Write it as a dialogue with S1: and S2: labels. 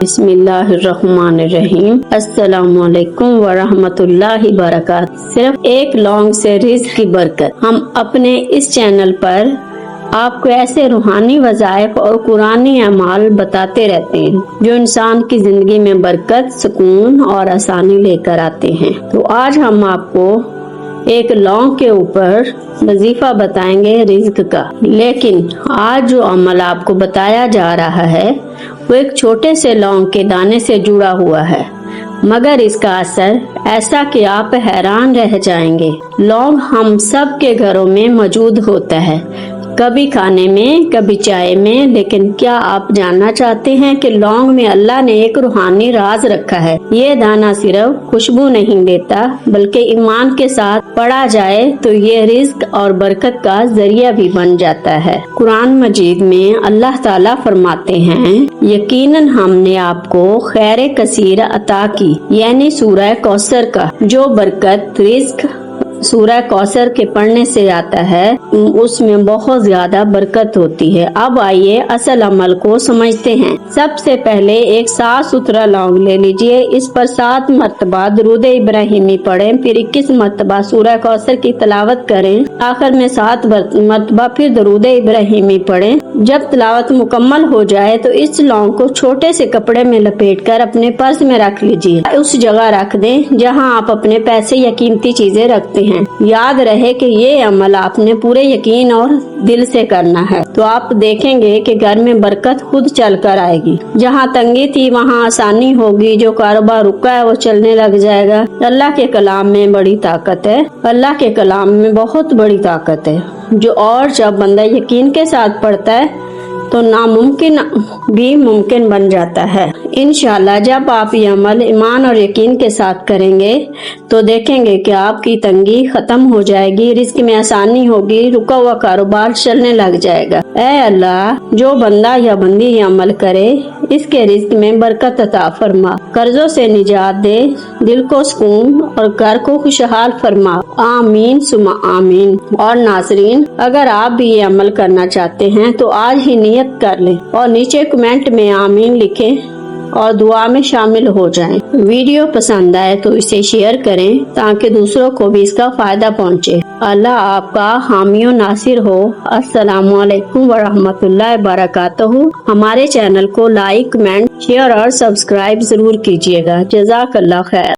S1: बिस्मिल्लाहिर्रहमानिर्रहीम। अस्सलाम वालेकुम वरहमतुल्लाहि वबरकातुहू। सिर्फ एक लौंग से रिज़्क की बरकत। हम अपने इस चैनल पर आपको ऐसे रूहानी वज़ाइफ और कुरानी अमाल बताते रहते हैं जो इंसान की जिंदगी में बरकत, सुकून और आसानी लेकर आते हैं। तो आज हम आपको एक लौंग के ऊपर वजीफा बताएंगे रिज़्क का। लेकिन आज जो अमल आपको बताया जा रहा है वो एक छोटे से लौंग के दाने से जुड़ा हुआ है, मगर इसका असर ऐसा कि आप हैरान रह जाएंगे। लौंग हम सब के घरों में मौजूद होता है, कभी खाने में, कभी चाय में। लेकिन क्या आप जानना चाहते हैं कि लौंग में अल्लाह ने एक रूहानी राज रखा है। ये दाना सिर्फ खुशबू नहीं देता, बल्कि ईमान के साथ पढ़ा जाए तो ये रिज़्क और बरकत का जरिया भी बन जाता है। कुरान मजीद में अल्लाह ताला फरमाते हैं, यकीनन हमने आपको खैर कसीर अता की, यानी सूरह कौसर का जो बरकत रिज़्क सूरह कौसर के पढ़ने से आता है, उसमें बहुत ज्यादा बरकत होती है। अब आइए असल अमल को समझते हैं। सबसे पहले एक साफ सुथरा लौंग ले लीजिए, इस पर 7 मरतबा दुरूद इब्राहिमी पढ़ें, फिर 21 मरतबा सूरह कौसर की तिलावत करें, आखिर में 7 मरतबा फिर दुरूद इब्राहिमी पढ़ें। जब तिलावत मुकम्मल हो जाए तो इस लौंग को छोटे से कपड़े में लपेटकर अपने पर्स में रख लीजिए। उस जगह रख दें जहां आप अपने पैसे या कीमती चीजें रखते हैं। याद रहे कि ये अमल आपने पूरे यकीन और दिल से करना है, तो आप देखेंगे कि घर में बरकत खुद चल कर आएगी। जहाँ तंगी थी वहाँ आसानी होगी, जो कारोबार रुका है वो चलने लग जाएगा। अल्लाह के कलाम में बड़ी ताकत है, अल्लाह के कलाम में बहुत बड़ी ताकत है जब बंदा यकीन के साथ पढ़ता है तो नामुमकिन भी मुमकिन बन जाता है। इंशाल्लाह जब आप ये अमल ईमान और यकीन के साथ करेंगे तो देखेंगे कि आपकी तंगी खत्म हो जाएगी, रिज़्क में आसानी होगी, रुका हुआ कारोबार चलने लग जाएगा। ऐ अल्लाह, जो बंदा या बंदी ये अमल करे इसके रिज़्क में बरकत अता फरमा, कर्जों से निजात दे, दिल को सुकून और घर को खुशहाल फरमा। आमीन सुमा आमीन। और नाज़रीन, अगर आप भी ये अमल करना चाहते हैं तो आज ही नियत कर लें और नीचे कमेंट में आमीन लिखें और दुआ में शामिल हो जाएं। वीडियो पसंद आए तो इसे शेयर करें ताकि दूसरों को भी इसका फायदा पहुंचे। अल्लाह आपका हामी और नासिर हो। अस्सलामु अलैकुम वरहमतुल्लाहि वबरकातुहू। हमारे चैनल को लाइक, कमेंट, शेयर और सब्सक्राइब जरूर कीजिएगा। जज़ाकल्लाह खैर।